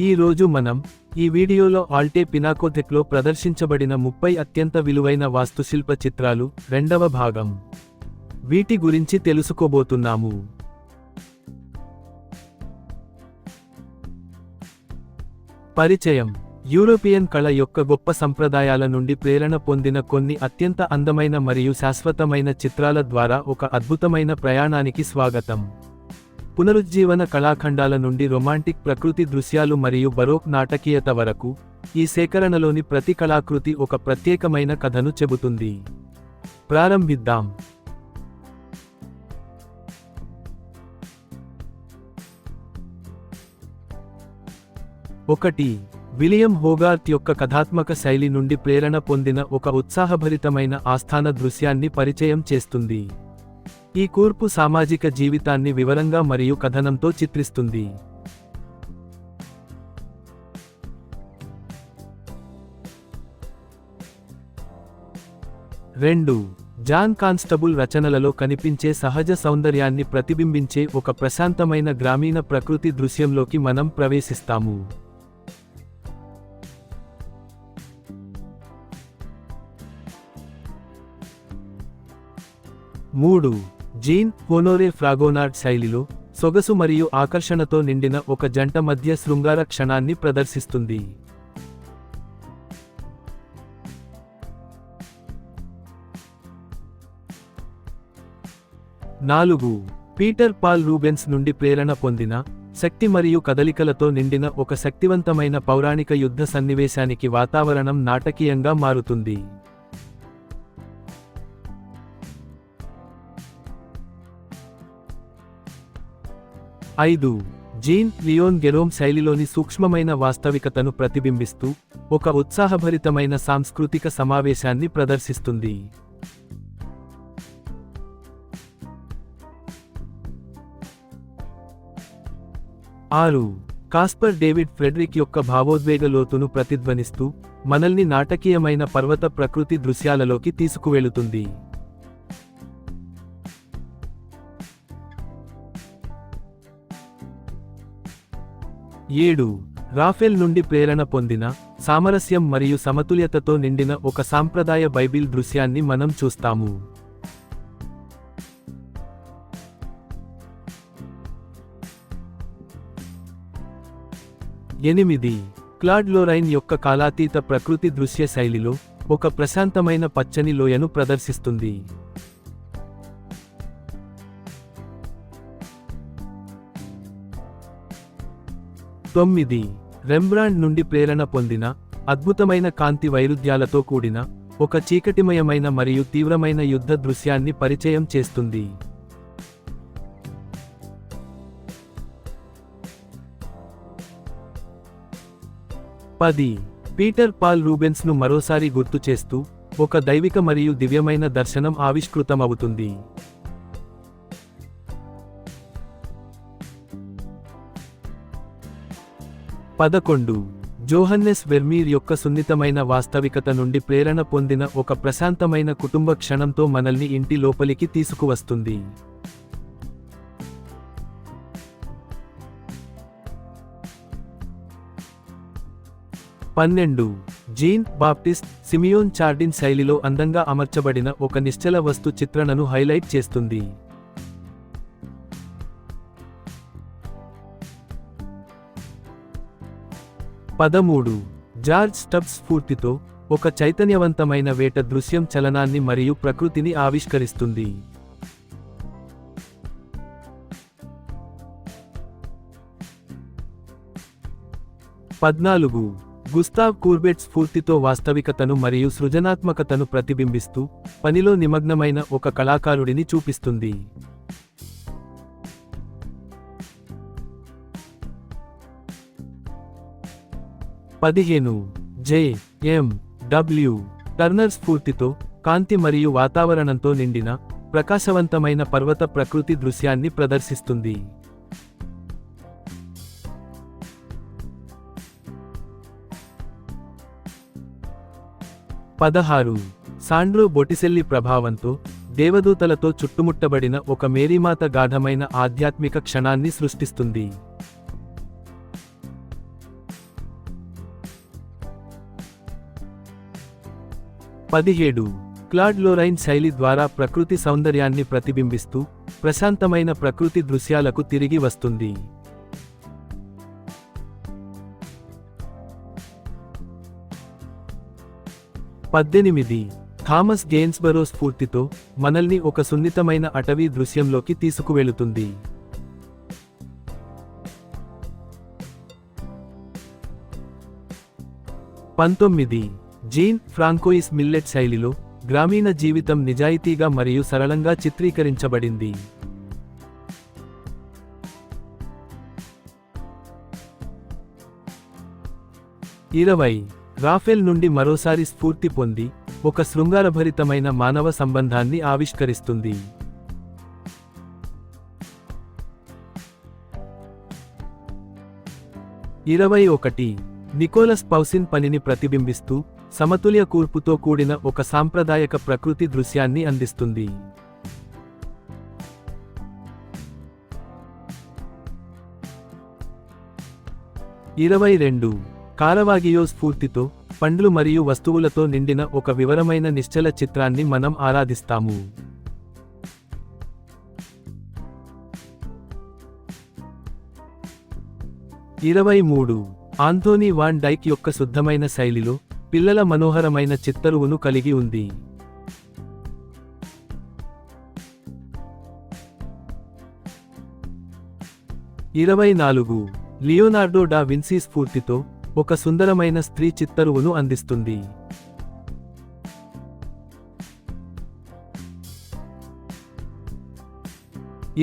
ఈ రోజు మనం ఈ వీడియోలో ఆల్టే పినాకోథెక్లో ప్రదర్శించబడిన 30 అత్యంత విలువైన వాస్తుశిల్ప చిత్రాలు రెండవ భాగం వీటి గురించి తెలుసుకోబోతున్నాము. పరిచయం. యూరోపియన్ కళ యొక్క గొప్ప సంప్రదాయాల నుండి ప్రేరణ పొందిన కొన్ని అత్యంత అందమైన మరియు శాశ్వతమైన చిత్రాల ద్వారా ఒక అద్భుతమైన ప్రయాణానికి స్వాగతం. పునరుజ్జీవన కళాఖండాల నుండి రొమాంటిక్ ప్రకృతి దృశ్యాలు మరియు బరోక్ నాటకీయత వరకు, ఈ సేకరణలోని ప్రతి కళాకృతి ఒక ప్రత్యేకమైన కథను చెబుతుంది. ప్రారంభిద్దాం. ఒకటి. విలియం హోగార్త్ యొక్క కథాత్మక శైలి నుండి ప్రేరణ పొందిన ఒక ఉత్సాహభరితమైన ఆస్థాన దృశ్యాన్ని పరిచయం చేస్తుంది. ఈ కూర్పు సామాజిక జీవితాన్ని వివరంగా మరియు కథనంతో చిత్రిస్తుంది. 2. జాన్ కాన్స్టబుల్ రచనలలో కనిపించే సహజ సౌందర్యాన్ని ప్రతిబింబించే ఒక ప్రశాంతమైన గ్రామీణ ప్రకృతి దృశ్యంలోకి మనం ప్రవేశిస్తాము. 3. జీన్ హోనోరే ఫ్రాగోనార్డ్ శైలిలో సొగసు మరియు ఆకర్షణతో నిండిన ఒక జంట మధ్య శృంగార క్షణాన్ని ప్రదర్శిస్తుంది. 4. పీటర్ పాల్ రూబెన్స్ నుండి ప్రేరణ పొందిన, శక్తి మరియు కదలికలతో నిండిన ఒక శక్తివంతమైన పౌరాణిక యుద్ధ సన్నివేశానికి వాతావరణం నాటకీయంగా మారుతుంది. 5. జీన్ లియోన్ గెరోమ్ శైలిలోని సూక్ష్మమైన వాస్తవికతను ప్రతిబింబిస్తూ ఒక ఉత్సాహభరితమైన సాంస్కృతిక సమావేశాన్ని ప్రదర్శిస్తుంది. 6. కాస్పర్ డేవిడ్ ఫ్రెడ్రిక్ యొక్క భావోద్వేగ లోతును ప్రతిధ్వనిస్తూ మనల్ని నాటకీయమైన పర్వత ప్రకృతి దృశ్యాలలోకి తీసుకువెళుతుంది. 7. రాఫెల్ నుండి ప్రేరణ పొందిన, సామరస్యం మరియు సమతుల్యతతో నిండిన ఒక సాంప్రదాయ బైబిల్ దృశ్యాన్ని మనం చూస్తాము. 8. క్లాడ్ లోరైన్ యొక్క కాలాతీత ప్రకృతి దృశ్య శైలిలో ఒక ప్రశాంతమైన పచ్చని లోయను ప్రదర్శిస్తుంది. 9. రెమ్బ్రాండ్ నుండి ప్రేరణ పొందిన, అద్భుతమైన కాంతి వైరుధ్యాలతో కూడిన ఒక చీకటిమయమైన మరియు తీవ్రమైన యుద్ధ దృశ్యాన్ని పరిచయం చేస్తుంది. 10. పీటర్ పాల్ రూబెన్స్ను మరోసారి గుర్తు చేస్తూ ఒక దైవిక మరియు దివ్యమైన దర్శనం ఆవిష్కృతమవుతుంది. 11. జోహన్నెస్ వెర్మీర్ యొక్క సున్నితమైన వాస్తవికత నుండి ప్రేరణ పొందిన ఒక ప్రశాంతమైన కుటుంబ క్షణంతో మనల్ని ఇంటి లోపలికి తీసుకువస్తుంది. 12. జీన్ బాప్టిస్ట్ సిమియోన్ చార్డిన్ శైలిలో అందంగా అమర్చబడిన ఒక నిశ్చల వస్తు చిత్రణను హైలైట్ చేస్తుంది. 13. జార్జ్ స్టబ్స్ స్ఫూర్తితో ఒక చైతన్యవంతమైన వేట దృశ్యం చలనాన్ని మరియు ప్రకృతిని ఆవిష్కరిస్తుంది. 14. గుస్తావ్ కూర్బెట్ స్ఫూర్తితో వాస్తవికతను మరియు సృజనాత్మకతను ప్రతిబింబిస్తూ పనిలో నిమగ్నమైన ఒక కళాకారుడిని చూపిస్తుంది. 15. జె.ఎం.డబ్ల్యూ. టర్నర్ స్ఫూర్తితో కాంతి మరియు వాతావరణంతో నిండిన ప్రకాశవంతమైన పర్వత ప్రకృతి దృశ్యాన్ని ప్రదర్శిస్తుంది. 16. సాండ్రో బొటిసెల్లి ప్రభావంతో దేవదూతలతో చుట్టుముట్టబడిన ఒక మేరీమాత గాఢమైన ఆధ్యాత్మిక క్షణాన్ని సృష్టిస్తుంది. 17 క్లాడ్ లోరైన్ శైలి ద్వారా ప్రకృతి సౌందర్యాన్ని ప్రతిబింబిస్తూ ప్రశాంతమైన ప్రకృతి దృశ్యాలకు తిరిగి వస్తుంది. 18 థామస్ గెయిన్స్బరో స్ఫూర్తితో మనల్ని ఒక సున్నితమైన అటవీ దృశ్యంలోకి తీసుకువెళుతుంది. 19 జీన్ ఫ్రాంకోయిస్ మిల్లెట్ శైలిలో గ్రామీణ జీవితం నిజాయితీగా మరియు సరళంగా చిత్రీకరించబడింది. 20 రాఫెల్ నుండి మరోసారి స్ఫూర్తి పొంది ఒక శృంగారభరితమైన మానవ సంబంధాన్ని ఆవిష్కరిస్తుంది. 21 నికోలస్ పౌసిన్ పనిని ప్రతిబింబిస్తూ సమతుల్య కూర్పుతో కూడిన ఒక సాంప్రదాయక ప్రకృతి దృశ్యాన్ని అందిస్తుంది. 22 కారవాగియో స్ఫూర్తితో పండ్లు మరియు వస్తువులతో నిండిన ఒక వివరమైన నిశ్చల చిత్రాన్ని మనం ఆరాధిస్తాము. 23 ఆంథోనీ వాన్ డైక్ యొక్క శుద్ధమైన శైలిలో పిల్లల మనోహరమైన చిత్తరువును కలిగి ఉంది. 24 లియోనార్డో డా విన్సీ స్ఫూర్తితో ఒక సుందరమైన స్త్రీ చిత్తరువును అందిస్తుంది.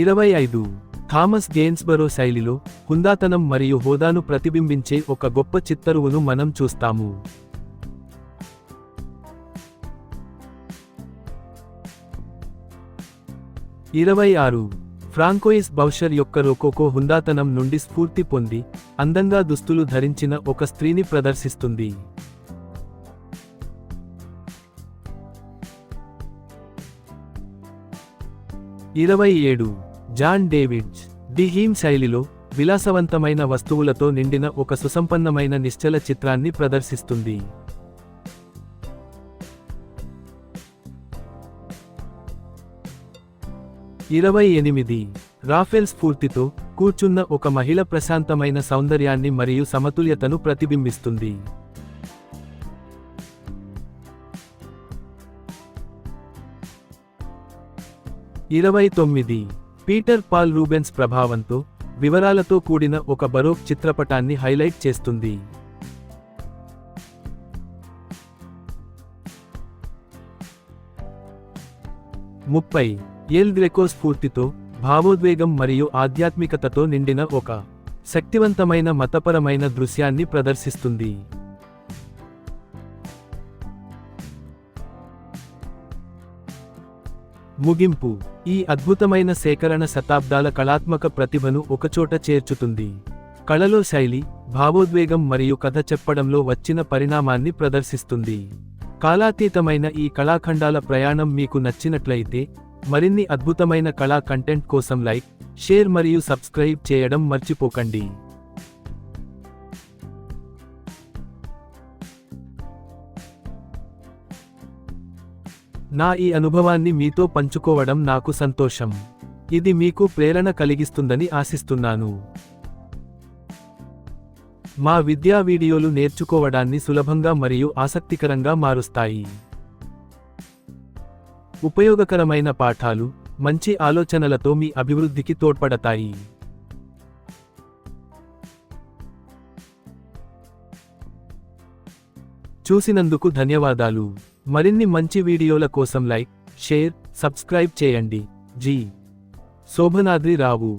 25 థామస్ గెయిన్స్బరో శైలిలో హుందాతనం మరియు హోదాను ప్రతిబింబించే ఒక గొప్ప చిత్తరువును మనం చూస్తాము. 26 ఫ్రాంకోయిస్ బౌషర్ యొక్క రోకోకో హుందాతనం నుండి స్ఫూర్తి పొంది అందంగా దుస్తులు ధరించిన ఒక స్త్రీని ప్రదర్శిస్తుంది. 27 జాన్ డేవిడ్స్ డి హీమ్ శైలిలో విలాసవంతమైన వస్తువులతో నిండిన ఒక సుసంపన్నమైన నిశ్చల చిత్రాన్ని ప్రదర్శిస్తుంది. 28 రాఫెల్ స్ఫూర్తితో కూర్చున్న ఒక మహిళ ప్రశాంతమైన సౌందర్యాన్ని మరియు సమతుల్యతను ప్రతిబింబిస్తుంది. 29 పీటర్ పాల్ రూబెన్స్ ప్రభావంతో వివరాలతో కూడిన ఒక బరోక్ చిత్రపటాన్ని హైలైట్ చేస్తుంది. 30 ఎల్ గ్రెకో స్ఫూర్తితో భావోద్వేగం మరియు ఆధ్యాత్మికతతో నిండిన ఒక శక్తివంతమైన మతపరమైన దృశ్యాన్ని ప్రదర్శిస్తుంది. ముగింపు ఈ అద్భుతమైన సేకరణ శతాబ్దాల కళాత్మక ప్రతిభను ఒకచోట చేర్చుతుంది. కళలో శైలి, భావోద్వేగం మరియు కథ చెప్పడంలో వచ్చిన పరిణామాన్ని ప్రదర్శిస్తుంది. కాలాతీతమైన ఈ కళాఖండాల ప్రయాణం మీకు నచ్చినట్లయితే మరిన్ని అద్భుతమైన కళా కంటెంట్ కోసం లైక్, షేర్ మరియు సబ్స్క్రైబ్ చేయడం మర్చిపోకండి. నా ఈ అనుభవాన్ని మీతో పంచుకోవడం నాకు సంతోషం. ఇది మీకు ప్రేరణ కలిగిస్తుందని ఆశిస్తున్నాను. మా విద్యా వీడియోలు నేర్చుకోవడాన్ని సులభంగా మరియు ఆసక్తికరంగా మారుస్తాయి. ఉపయోగకరమైన పాఠాలు, మంచి ఆలోచనలతో మీ అభివృద్ధికి తోడ్పడతాయి. చూసినందుకు ధన్యవాదాలు. మరిన్ని మంచి వీడియోల కోసం లైక్, షేర్, సబ్స్క్రైబ్ చేయండి. జి. శోభనాద్రి రావు.